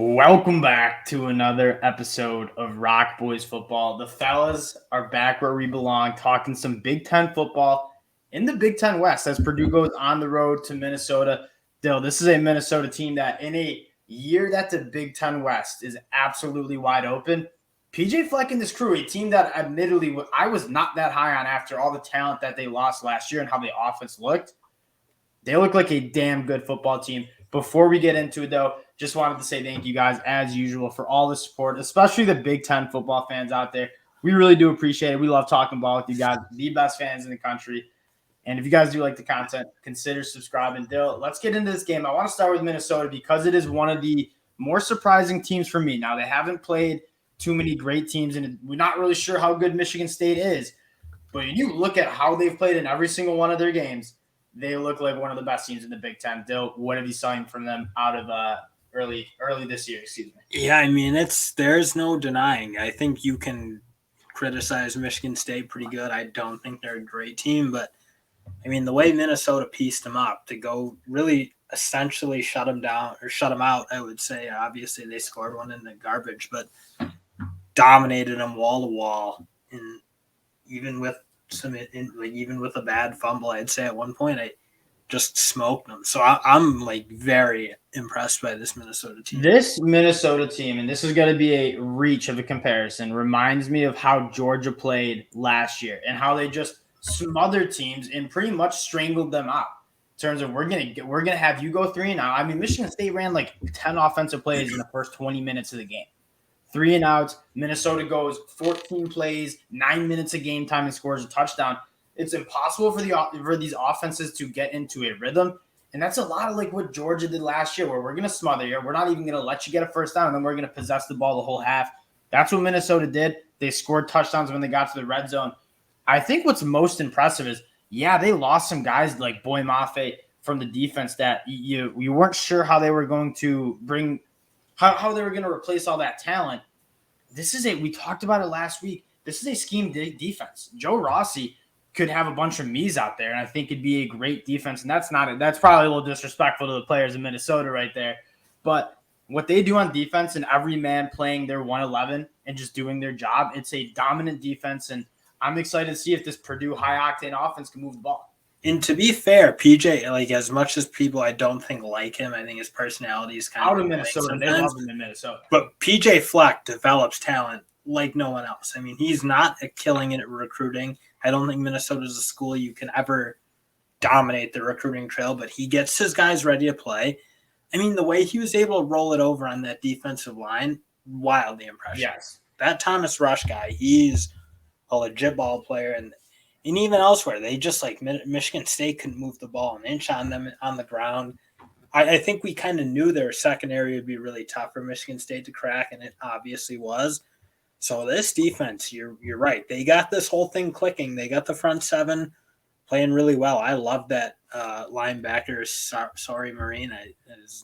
Welcome back to another episode of ROC Boys football. The fellas are back where we belong, talking some Big Ten football in the Big Ten West as Purdue goes on the road to Minnesota. Dill, this is a Minnesota team that in a year that the Big Ten West is absolutely wide open, PJ Fleck and this crew, a team that admittedly I was not that high on after all the talent that they lost last year and how the offense looked. They look like a damn good football team. Before we get into it, though, just wanted to say thank you guys, as usual, for all the support, especially the Big Ten football fans out there. We really do appreciate it. We love talking ball with you guys, the best fans in the country. And if you guys do like the content, consider subscribing. Dill, let's get into this game. I want to start with Minnesota because it is one of the more surprising teams for me. Now, they haven't played too many great teams, and we're not really sure how good Michigan State is. But you look at how they've played in every single one of their games, they look like one of the best teams in the Big Ten. Dill, what have you seen from them out of early this year? Excuse me. Yeah, I mean, there's no denying. I think you can criticize Michigan State pretty good. I don't think they're a great team, but I mean, the way Minnesota pieced them up to go really essentially shut them down or shut them out, I would say. Obviously, they scored one in the garbage, but dominated them wall to wall, and even with a bad fumble, I'd say at one point I just smoked them. So I'm very impressed by this Minnesota team. This Minnesota team, and this is going to be a reach of a comparison, reminds me of how Georgia played last year and how they just smothered teams and pretty much strangled them out. In terms of we're gonna have you go 3-0. I mean, Michigan State ran like 10 offensive plays in the first 20 minutes of the game. 3 and outs. Minnesota goes 14 plays, 9 minutes of game time, and scores a touchdown. It's impossible for these offenses to get into a rhythm, and that's a lot of like what Georgia did last year, where we're going to smother you. We're not even going to let you get a first down, and then we're going to possess the ball the whole half. That's what Minnesota did. They scored touchdowns when they got to the red zone. I think what's most impressive is, they lost some guys like Boy Mafe from the defense that you weren't sure how they were going to bring – how they were going to replace all that talent. We talked about it last week. This is a scheme defense. Joe Rossi could have a bunch of me's out there, and I think it'd be a great defense. And that's probably a little disrespectful to the players in Minnesota right there. But what they do on defense and every man playing their 111 and just doing their job, it's a dominant defense. And I'm excited to see if this Purdue high-octane offense can move the ball. And to be fair, PJ, as much as people I don't think like him, I think his personality is kind out of Minnesota. They love him in Minnesota. But PJ Fleck develops talent like no one else. I mean, he's not killing it at recruiting. I don't think Minnesota is a school you can ever dominate the recruiting trail, but he gets his guys ready to play. I mean, the way he was able to roll it over on that defensive line, wildly impressive. Yes. That Thomas Rush guy, he's a legit ball player, and even elsewhere, they just Michigan State couldn't move the ball an inch on them on the ground. I think we kind of knew their secondary would be really tough for Michigan State to crack, and it obviously was. So this defense, you're right. They got this whole thing clicking. They got the front seven playing really well. I love that linebacker. Sorry, Marine.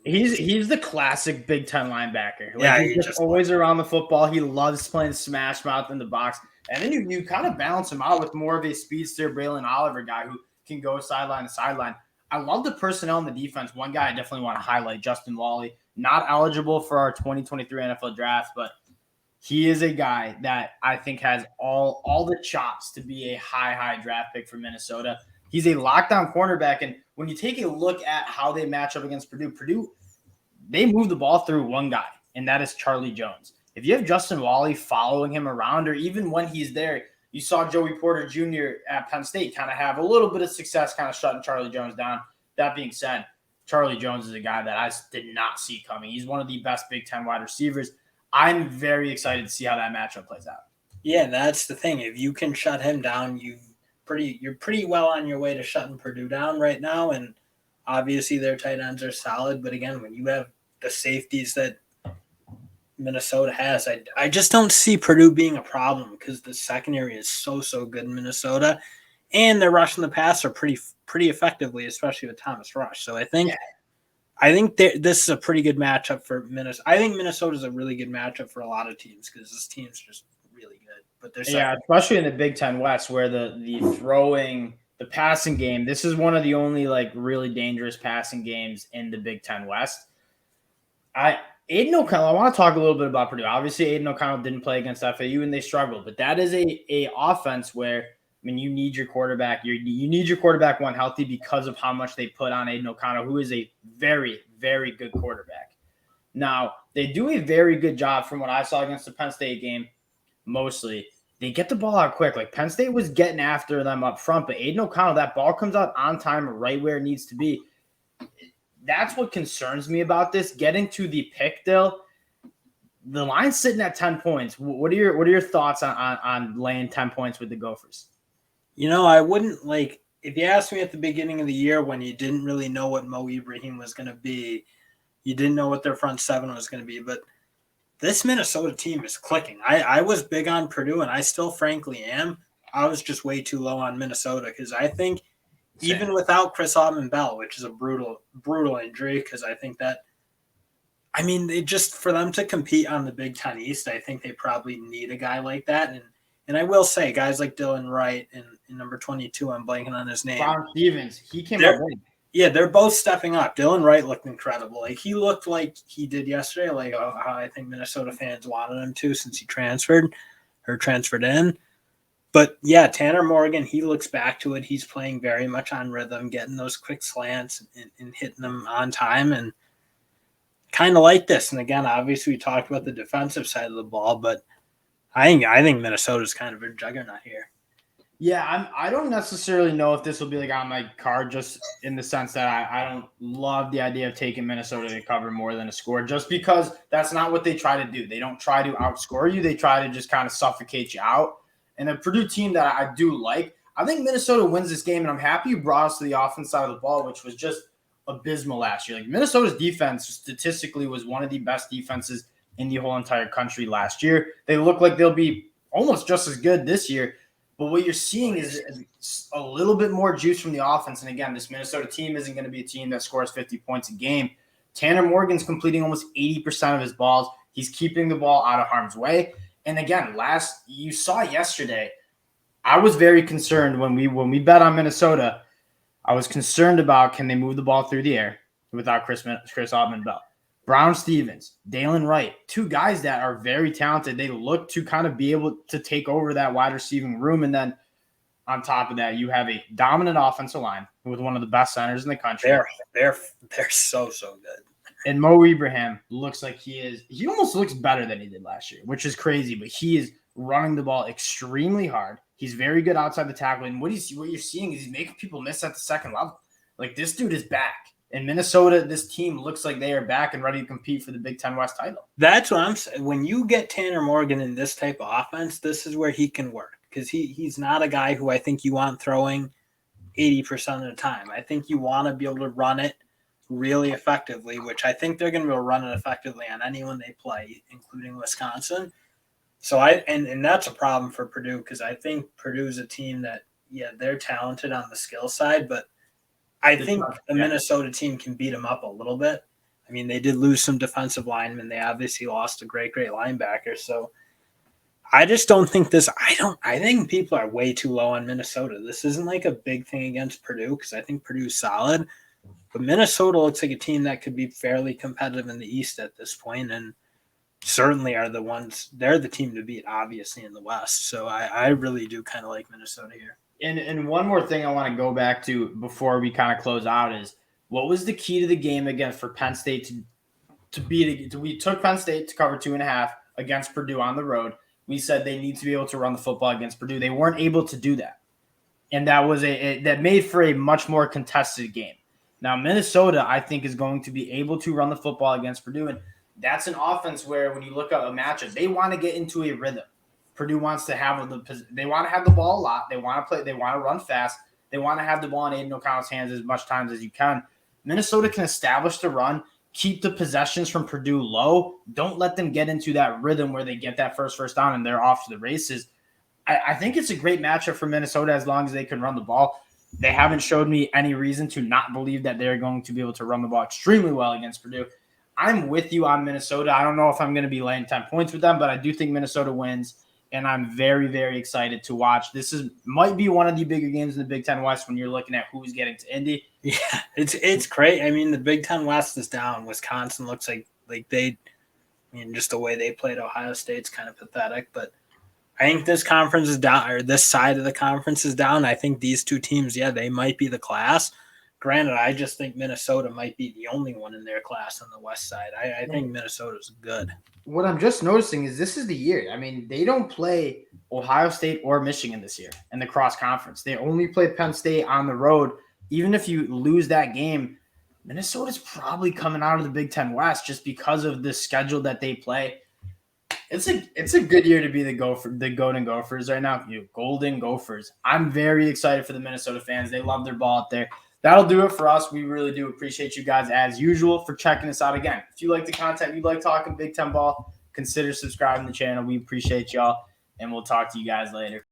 He's the classic Big Ten linebacker. He's just always around the football. He loves playing smash mouth in the box. And then you kind of balance him out with more of a speedster Braylon Oliver guy who can go sideline to sideline. I love the personnel in the defense. One guy I definitely want to highlight, Justin Wally, not eligible for our 2023 NFL draft, but he is a guy that I think has all the chops to be a high draft pick for Minnesota. He's a lockdown cornerback, and when you take a look at how they match up against Purdue, they move the ball through one guy, and that is Charlie Jones. If you have Justin Wally following him around, or even when he's there, you saw Joey Porter Jr. at Penn State kind of have a little bit of success kind of shutting Charlie Jones down. That being said, Charlie Jones is a guy that I did not see coming. He's one of the best Big Ten wide receivers. I'm very excited to see how that matchup plays out. Yeah, that's the thing. If you can shut him down, you're pretty well on your way to shutting Purdue down right now. And obviously their tight ends are solid. But again, when you have the safeties that Minnesota has, I just don't see Purdue being a problem because the secondary is so good in Minnesota, and they're rushing the passer pretty effectively, especially with Thomas Rush. So I think this is a pretty good matchup for Minnesota. I think Minnesota is a really good matchup for a lot of teams because this team's just really good. But they're especially in the Big Ten West where the passing game. This is one of the only really dangerous passing games in the Big Ten West. Aiden O'Connell, I want to talk a little bit about Purdue. Obviously, Aiden O'Connell didn't play against FAU and they struggled, but that is a offense where, I mean, you need your quarterback. You need your quarterback one healthy because of how much they put on Aiden O'Connell, who is a very, very good quarterback. Now, they do a very good job from what I saw against the Penn State game, mostly. They get the ball out quick. Like Penn State was getting after them up front, but Aiden O'Connell, that ball comes out on time right where it needs to be. That's what concerns me about this. Getting to the pick, Dill, the line's sitting at 10 points. What are your thoughts on laying 10 points with the Gophers? I wouldn't if you asked me at the beginning of the year when you didn't really know what Mo Ibrahim was going to be, you didn't know what their front seven was going to be, but this Minnesota team is clicking. I was big on Purdue, and I still frankly am. I was just way too low on Minnesota because I think even without Chris Autman-Bell, which is a brutal injury, because I think that, they just, for them to compete on the Big Ten East, I think they probably need a guy like that. And I will say, guys like Dylan Wright and number 22, I'm blanking on his name. Brown Stevens, he came up winning. Yeah, they're both stepping up. Dylan Wright looked incredible. He looked like he did yesterday, how I think Minnesota fans wanted him to since he transferred in. But, yeah, Tanner Morgan, he looks back to it. He's playing very much on rhythm, getting those quick slants and hitting them on time and kind of like this. And, again, obviously we talked about the defensive side of the ball, but I think Minnesota's kind of a juggernaut here. Yeah, I don't necessarily know if this will be on my card, just in the sense that I don't love the idea of taking Minnesota to cover more than a score, just because that's not what they try to do. They don't try to outscore you. They try to just kind of suffocate you out. And a Purdue team that I do like, I think Minnesota wins this game, and I'm happy you brought us to the offense side of the ball, which was just abysmal last year. Minnesota's defense statistically was one of the best defenses in the whole entire country last year. They look like they'll be almost just as good this year. But what you're seeing is a little bit more juice from the offense. And again, this Minnesota team isn't going to be a team that scores 50 points a game. Tanner Morgan's completing almost 80% of his balls. He's keeping the ball out of harm's way. And again, you saw yesterday, I was very concerned when we bet on Minnesota. I was concerned about, can they move the ball through the air without Chris Autman-Bell. Brown Stevens, Dalen Wright, two guys that are very talented. They look to kind of be able to take over that wide receiving room. And then on top of that, you have a dominant offensive line with one of the best centers in the country. They're so good. And Mo Ibrahim looks like he almost looks better than he did last year, which is crazy, but he is running the ball extremely hard. He's very good outside the tackle. And what you're seeing is he's making people miss at the second level. This dude is back. In Minnesota, this team looks like they are back and ready to compete for the Big Ten West title. That's what I'm saying. When you get Tanner Morgan in this type of offense, this is where he can work, because he's not a guy who I think you want throwing 80% of the time. I think you want to be able to run it really effectively, which I think they're going to be able to run it effectively on anyone they play, including Wisconsin. So and that's a problem for Purdue, because I think Purdue's a team that, yeah, they're talented on the skill side, but I think the Minnesota team can beat them up a little bit. They did lose some defensive linemen. They obviously lost a great linebacker. So I just don't think I think people are way too low on Minnesota. This isn't a big thing against Purdue, because I think Purdue's solid. But Minnesota looks like a team that could be fairly competitive in the East at this point, and certainly they're the team to beat, obviously, in the West. So I really do kind of like Minnesota here. And one more thing I want to go back to before we kind of close out is, what was the key to the game again for Penn State to beat? We took Penn State to cover 2.5 against Purdue on the road. We said they need to be able to run the football against Purdue. They weren't able to do that, and that was that made for a much more contested game. Now Minnesota, I think, is going to be able to run the football against Purdue, and that's an offense where when you look at a matchup, they want to get into a rhythm. Purdue wants to have they want to have the ball a lot. They want to play. They want to run fast. They want to have the ball in Aiden O'Connell's hands as much times as you can. Minnesota can establish the run, keep the possessions from Purdue low. Don't let them get into that rhythm where they get that first down and they're off to the races. I think it's a great matchup for Minnesota as long as they can run the ball. They haven't showed me any reason to not believe that they're going to be able to run the ball extremely well against Purdue. I'm with you on Minnesota. I don't know if I'm going to be laying 10 points with them, but I do think Minnesota wins. And I'm very, very excited to watch. This might be one of the bigger games in the Big Ten West when you're looking at who's getting to Indy. Yeah, it's great. The Big Ten West is down. Wisconsin looks like they I mean, just the way they played Ohio State's kind of pathetic. But I think this conference is down, or this side of the conference is down. I think these two teams, yeah, they might be the class. Granted, I just think Minnesota might be the only one in their class on the West side. I think Minnesota's good. What I'm just noticing is this is the year. I mean, they don't play Ohio State or Michigan this year in the cross conference. They only play Penn State on the road. Even if you lose that game, Minnesota's probably coming out of the Big Ten West just because of the schedule that they play. It's a good year to be the Golden Gophers right now. You Golden Gophers. I'm very excited for the Minnesota fans. They love their ball out there. That'll do it for us. We really do appreciate you guys, as usual, for checking us out again. If you like the content, you like talking Big Ten ball, consider subscribing to the channel. We appreciate y'all, and we'll talk to you guys later.